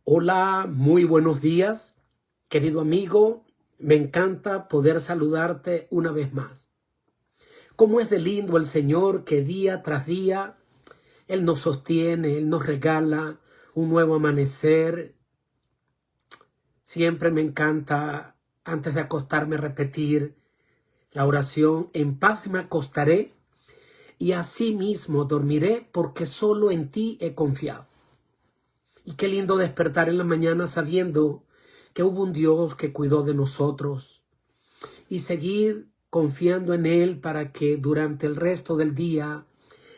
Hola, muy buenos días, querido amigo. Me encanta poder saludarte una vez más. Cómo es de lindo el Señor que día tras día Él nos sostiene, Él nos regala un nuevo amanecer. Siempre me encanta, antes de acostarme, repetir la oración: en paz me acostaré y así mismo dormiré, porque solo en ti he confiado. Y qué lindo despertar en la mañana sabiendo que hubo un Dios que cuidó de nosotros, y seguir confiando en Él para que durante el resto del día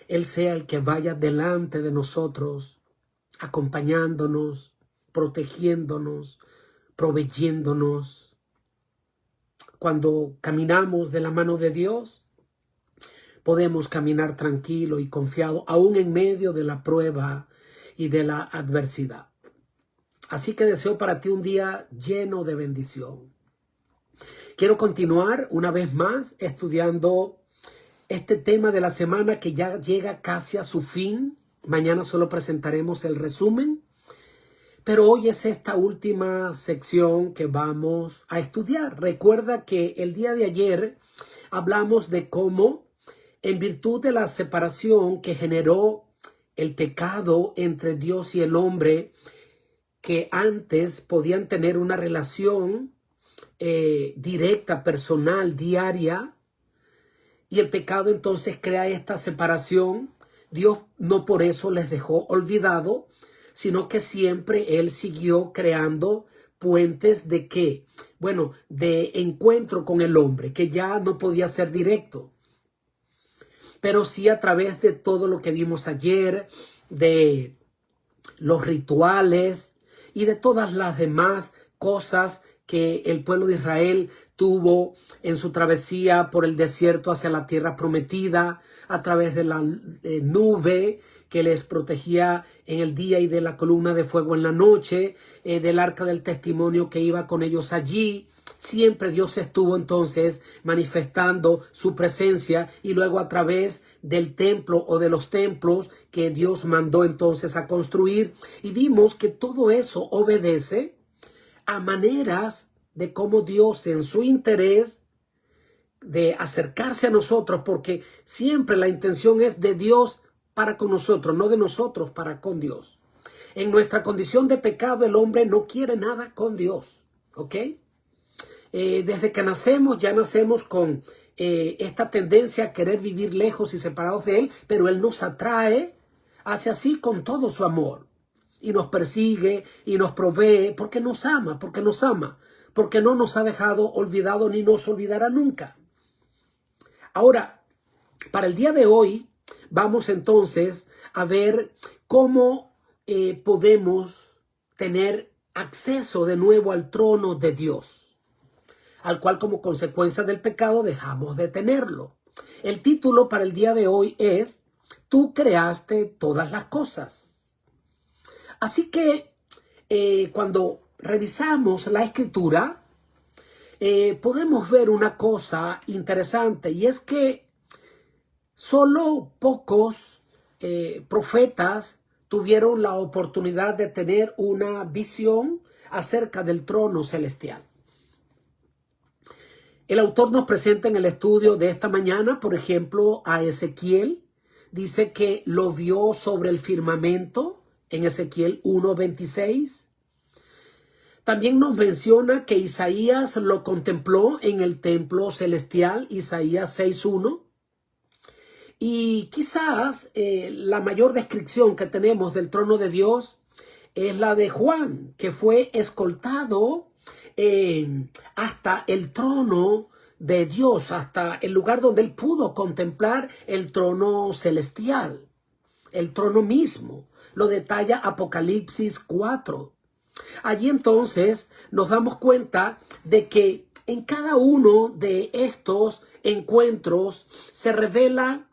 Él sea el que vaya delante de nosotros, acompañándonos, protegiéndonos, proveyéndonos. Cuando caminamos de la mano de Dios, podemos caminar tranquilo y confiado, aún en medio de la prueba y de la adversidad. Así que deseo para ti un día lleno de bendición. Quiero continuar una vez más estudiando este tema de la semana que ya llega casi a su fin. Mañana solo presentaremos el resumen, pero hoy es esta última sección que vamos a estudiar. Recuerda que el día de ayer hablamos de cómo, en virtud de la separación que generó el pecado entre Dios y el hombre, que antes podían tener una relación directa, personal, diaria, y el pecado entonces crea esta separación. Dios no por eso les dejó olvidado, sino que siempre Él siguió creando puentes de ¿qué? Bueno, de encuentro con el hombre, que ya no podía ser directo, pero sí a través de todo lo que vimos ayer, de los rituales y de todas las demás cosas que el pueblo de Israel tuvo en su travesía por el desierto hacia la tierra prometida, a través de la nube que les protegía en el día y de la columna de fuego en la noche, del arca del testimonio que iba con ellos allí. Siempre Dios estuvo entonces manifestando su presencia, y luego a través del templo o de los templos que Dios mandó entonces a construir. Y vimos que todo eso obedece a maneras de cómo Dios, en su interés de acercarse a nosotros, porque siempre la intención es de Dios para con nosotros, no de nosotros para con Dios. En nuestra condición de pecado, el hombre no quiere nada con Dios, ¿ok? Desde que nacemos, ya nacemos con esta tendencia a querer vivir lejos y separados de Él, pero Él nos atrae hacia sí con todo su amor, y nos persigue y nos provee porque nos ama, porque no nos ha dejado olvidado ni nos olvidará nunca. Ahora, para el día de hoy, vamos entonces a ver cómo podemos tener acceso de nuevo al trono de Dios, al cual como consecuencia del pecado dejamos de tenerlo. El título para el día de hoy es: Tú creaste todas las cosas. Así que cuando revisamos la escritura, podemos ver una cosa interesante, y es que solo pocos profetas tuvieron la oportunidad de tener una visión acerca del trono celestial. El autor nos presenta en el estudio de esta mañana, por ejemplo, a Ezequiel. Dice que lo vio sobre el firmamento en Ezequiel 1:26. También nos menciona que Isaías lo contempló en el templo celestial, Isaías 6:1. Y quizás la mayor descripción que tenemos del trono de Dios es la de Juan, que fue escoltado hasta el trono de Dios, hasta el lugar donde él pudo contemplar el trono celestial, el trono mismo. Lo detalla Apocalipsis 4. Allí entonces nos damos cuenta de que en cada uno de estos encuentros se revela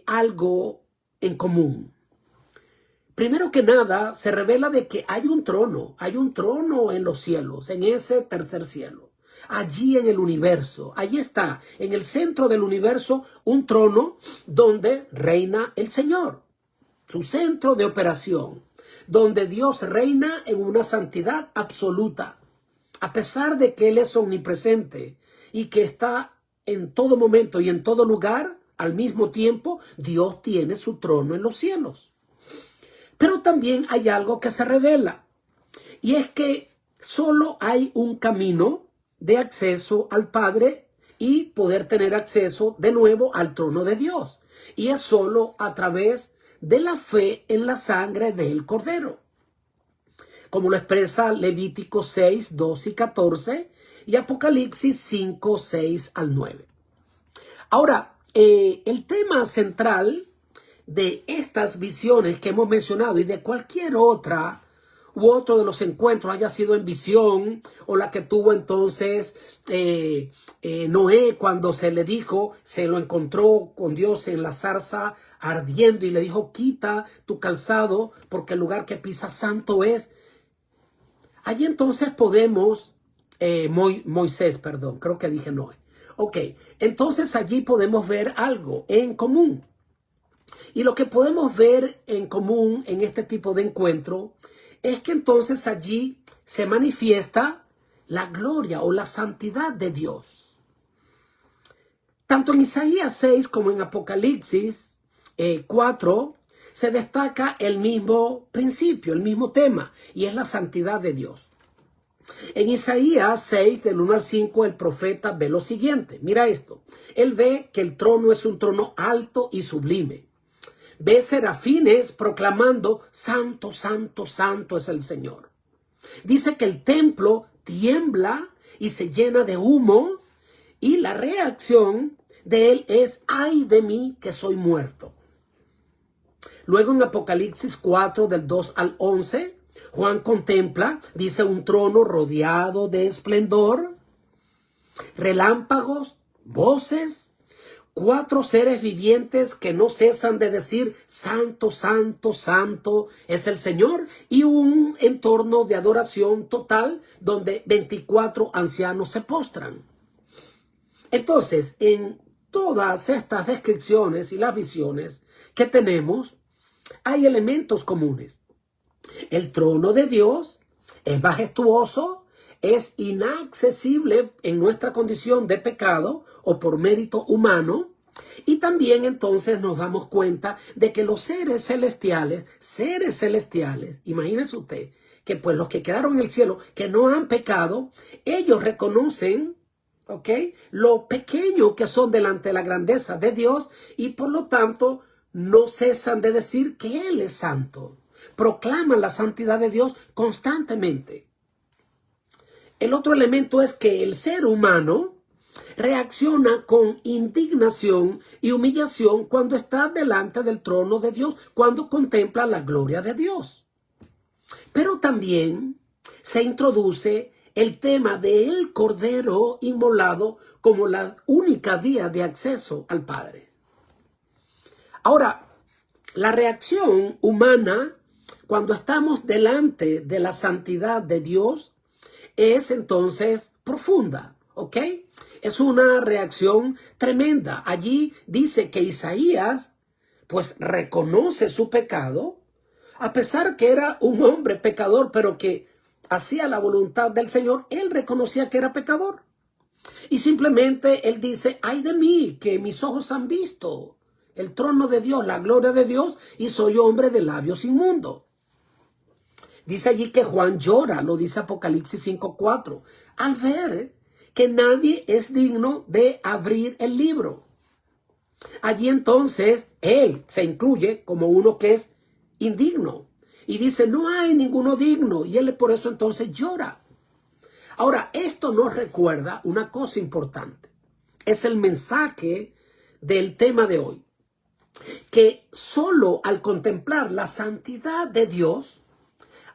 algo en común. Primero que nada, se revela de que hay un trono en los cielos, en ese tercer cielo, allí en el universo. Allí está, en el centro del universo, un trono donde reina el Señor, su centro de operación, donde Dios reina en una santidad absoluta. A pesar de que Él es omnipresente y que está en todo momento y en todo lugar, al mismo tiempo, Dios tiene su trono en los cielos. Pero también hay algo que se revela, y es que solo hay un camino de acceso al Padre y poder tener acceso de nuevo al trono de Dios. Y es solo a través de la fe en la sangre del Cordero, como lo expresa Levítico 6, 2 y 14 y Apocalipsis 5, 6 al 9. Ahora, el tema central de estas visiones que hemos mencionado y de cualquier otra u otro de los encuentros, haya sido en visión o la que tuvo entonces Noé cuando se le dijo, se lo encontró con Dios en la zarza ardiendo y le dijo, quita tu calzado porque el lugar que pisas santo es. Allí entonces podemos, Moisés, perdón, creo que dije Noé. Ok, entonces allí podemos ver algo en común. Y lo que podemos ver en común en este tipo de encuentro es que entonces allí se manifiesta la gloria o la santidad de Dios. Tanto en Isaías 6 como en Apocalipsis 4 se destaca el mismo principio, el mismo tema, y es la santidad de Dios. En Isaías 6, del 1 al 5, el profeta ve lo siguiente. Mira esto. Él ve que el trono es un trono alto y sublime. Ve serafines proclamando, santo, santo, santo es el Señor. Dice que el templo tiembla y se llena de humo, y la reacción de él es, ay de mí que soy muerto. Luego en Apocalipsis 4, del 2 al 11, Juan contempla, dice, un trono rodeado de esplendor, relámpagos, voces, 4 seres vivientes que no cesan de decir, santo, santo, santo es el Señor, y un entorno de adoración total donde 24 ancianos se postran. Entonces, en todas estas descripciones y las visiones que tenemos, hay elementos comunes. El trono de Dios es majestuoso, es inaccesible en nuestra condición de pecado o por mérito humano. Y también entonces nos damos cuenta de que los seres celestiales, imagínese usted que pues los que quedaron en el cielo, que no han pecado, ellos reconocen, ¿ok?, lo pequeño que son delante de la grandeza de Dios, y por lo tanto no cesan de decir que Él es santo. Proclaman la santidad de Dios constantemente. El otro elemento es que el ser humano reacciona con indignación y humillación cuando está delante del trono de Dios, cuando contempla la gloria de Dios. Pero también se introduce el tema del Cordero inmolado como la única vía de acceso al Padre. Ahora, la reacción humana cuando estamos delante de la santidad de Dios es entonces profunda, ¿ok? Es una reacción tremenda. Allí dice que Isaías pues reconoce su pecado, a pesar que era un hombre pecador, pero que hacía la voluntad del Señor. Él reconocía que era pecador. Y simplemente él dice, ay de mí, que mis ojos han visto el trono de Dios, la gloria de Dios, y soy hombre de labios inmundos. Dice allí que Juan llora, lo dice Apocalipsis 5:4, al ver que nadie es digno de abrir el libro. Allí entonces él se incluye como uno que es indigno y dice, no hay ninguno digno, y él por eso entonces llora. Ahora, esto nos recuerda una cosa importante. Es el mensaje del tema de hoy, que solo al contemplar la santidad de Dios,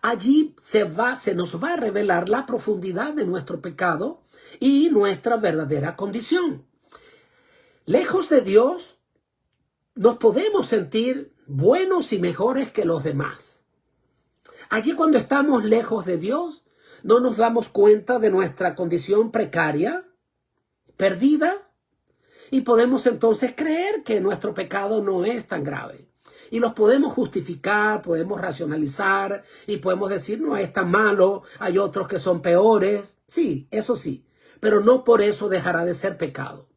allí se nos va a revelar la profundidad de nuestro pecado y nuestra verdadera condición. Lejos de Dios, nos podemos sentir buenos y mejores que los demás. Allí cuando estamos lejos de Dios, no nos damos cuenta de nuestra condición precaria, perdida, y podemos entonces creer que nuestro pecado no es tan grave. Y los podemos justificar, podemos racionalizar y podemos decir, no, es tan malo, hay otros que son peores. Sí, eso sí, pero no por eso dejará de ser pecado.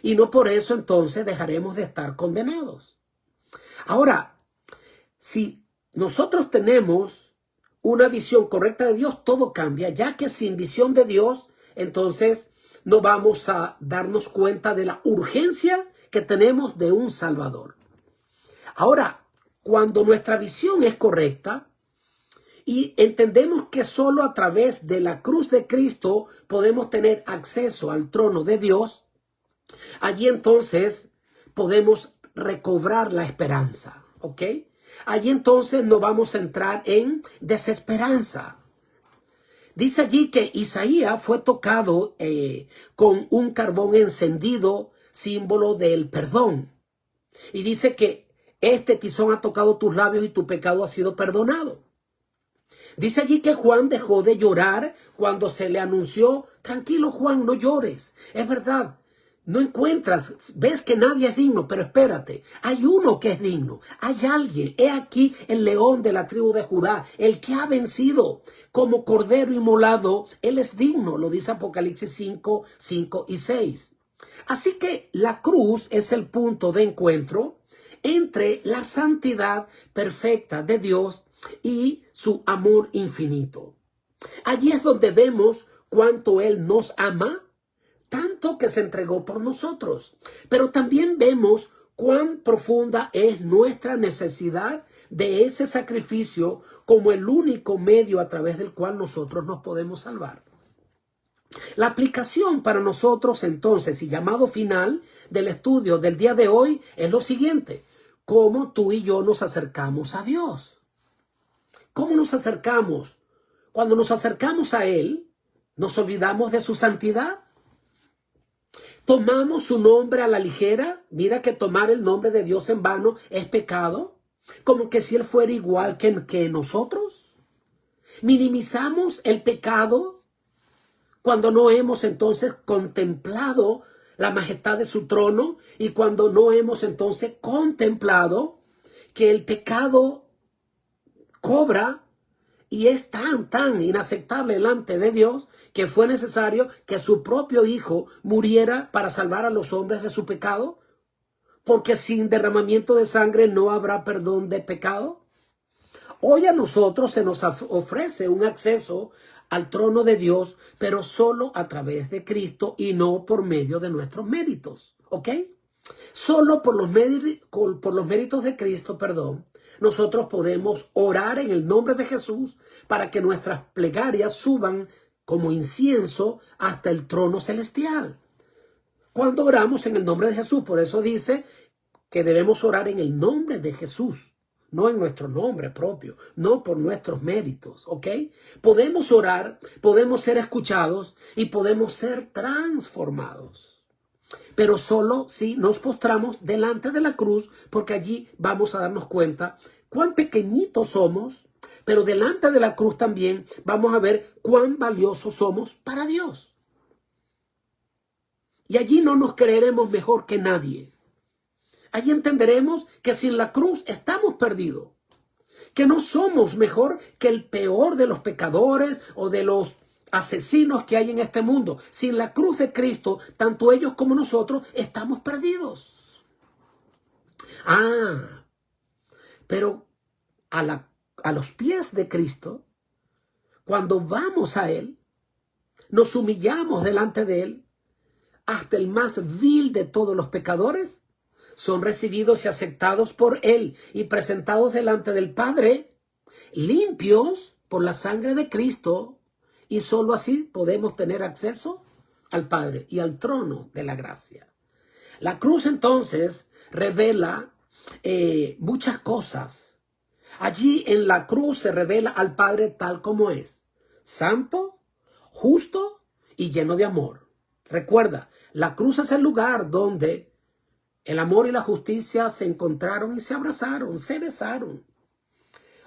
Y no por eso entonces dejaremos de estar condenados. Ahora, si nosotros tenemos una visión correcta de Dios, todo cambia, ya que sin visión de Dios, entonces no vamos a darnos cuenta de la urgencia que tenemos de un Salvador. Ahora, cuando nuestra visión es correcta y entendemos que solo a través de la cruz de Cristo podemos tener acceso al trono de Dios, allí entonces podemos recobrar la esperanza, ¿ok? Allí entonces no vamos a entrar en desesperanza. Dice allí que Isaías fue tocado con un carbón encendido, símbolo del perdón. Y dice que este tizón ha tocado tus labios y tu pecado ha sido perdonado. Dice allí que Juan dejó de llorar cuando se le anunció, tranquilo Juan, no llores. Es verdad, no encuentras, ves que nadie es digno, pero espérate, hay uno que es digno, hay alguien. He aquí el león de la tribu de Judá, el que ha vencido como cordero inmolado, él es digno, lo dice Apocalipsis 5, 5 y 6. Así que la cruz es el punto de encuentro entre la santidad perfecta de Dios y su amor infinito. Allí es donde vemos cuánto Él nos ama, tanto que se entregó por nosotros. Pero también vemos cuán profunda es nuestra necesidad de ese sacrificio como el único medio a través del cual nosotros nos podemos salvar. La aplicación para nosotros entonces y llamado final del estudio del día de hoy es lo siguiente: ¿cómo tú y yo nos acercamos a Dios? ¿Cómo nos acercamos? Cuando nos acercamos a Él, ¿nos olvidamos de su santidad? ¿Tomamos su nombre a la ligera? Mira que tomar el nombre de Dios en vano es pecado, como que si Él fuera igual que nosotros. ¿Minimizamos el pecado cuando no hemos entonces contemplado la majestad de su trono y cuando no hemos entonces contemplado que el pecado cobra y es tan inaceptable delante de Dios que fue necesario que su propio Hijo muriera para salvar a los hombres de su pecado? Porque sin derramamiento de sangre no habrá perdón de pecado. Hoy a nosotros se nos ofrece un acceso al trono de Dios, pero solo a través de Cristo y no por medio de nuestros méritos, ¿ok? Solo por los méritos de Cristo, nosotros podemos orar en el nombre de Jesús para que nuestras plegarias suban como incienso hasta el trono celestial. Cuando oramos en el nombre de Jesús, por eso dice que debemos orar en el nombre de Jesús, no en nuestro nombre propio, no por nuestros méritos, ¿ok? Podemos orar, podemos ser escuchados y podemos ser transformados. Pero solo si nos postramos delante de la cruz, porque allí vamos a darnos cuenta cuán pequeñitos somos, pero delante de la cruz también vamos a ver cuán valiosos somos para Dios. Y allí no nos creeremos mejor que nadie. Allí entenderemos que sin la cruz estamos perdidos, que no somos mejor que el peor de los pecadores o de los asesinos que hay en este mundo. Sin la cruz de Cristo, tanto ellos como nosotros estamos perdidos. Pero a los pies de Cristo, cuando vamos a Él, nos humillamos delante de Él, hasta el más vil de todos los pecadores son recibidos y aceptados por Él y presentados delante del Padre, limpios por la sangre de Cristo. Y solo así podemos tener acceso al Padre y al trono de la gracia. La cruz entonces revela muchas cosas. Allí en la cruz se revela al Padre tal como es: santo, justo y lleno de amor. Recuerda, la cruz es el lugar donde el amor y la justicia se encontraron y se abrazaron, se besaron.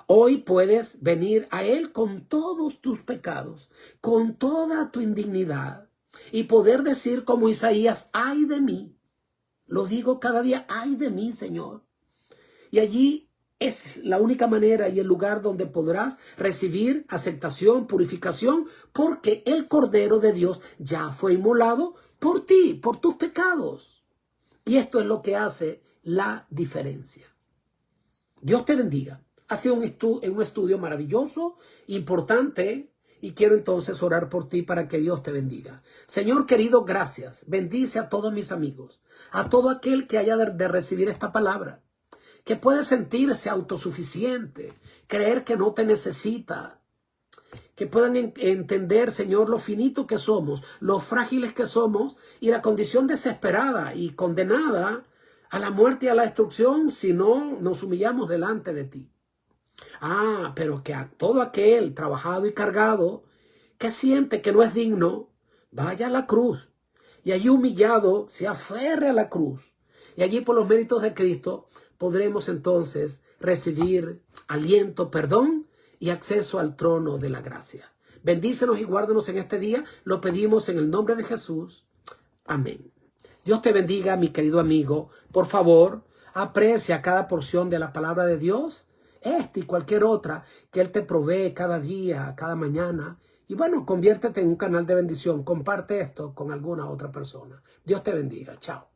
Hoy puedes venir a Él con todos tus pecados, con toda tu indignidad, y poder decir como Isaías: ay de mí. Lo digo cada día: ay de mí, Señor, Y allí es la única manera y el lugar donde podrás recibir aceptación, purificación, porque el Cordero de Dios ya fue inmolado por ti, por tus pecados. Y esto es lo que hace la diferencia. Dios te bendiga. Ha sido un estudio maravilloso, importante, y quiero entonces orar por ti para que Dios te bendiga. Señor querido, gracias. Bendice a todos mis amigos, a todo aquel que haya de recibir esta palabra, que puede sentirse autosuficiente, creer que no te necesita, que puedan entender, Señor, lo finito que somos, lo frágiles que somos y la condición desesperada y condenada a la muerte y a la destrucción si no nos humillamos delante de ti. Pero que a todo aquel trabajado y cargado que siente que no es digno, vaya a la cruz y allí humillado se aferre a la cruz. Y allí por los méritos de Cristo podremos entonces recibir aliento, perdón y acceso al trono de la gracia. Bendícenos y guárdanos en este día. Lo pedimos en el nombre de Jesús. Amén. Dios te bendiga, mi querido amigo. Por favor, aprecia cada porción de la palabra de Dios, esta y cualquier otra que Él te provee cada día, cada mañana. Y bueno, conviértete en un canal de bendición. Comparte esto con alguna otra persona. Dios te bendiga. Chao.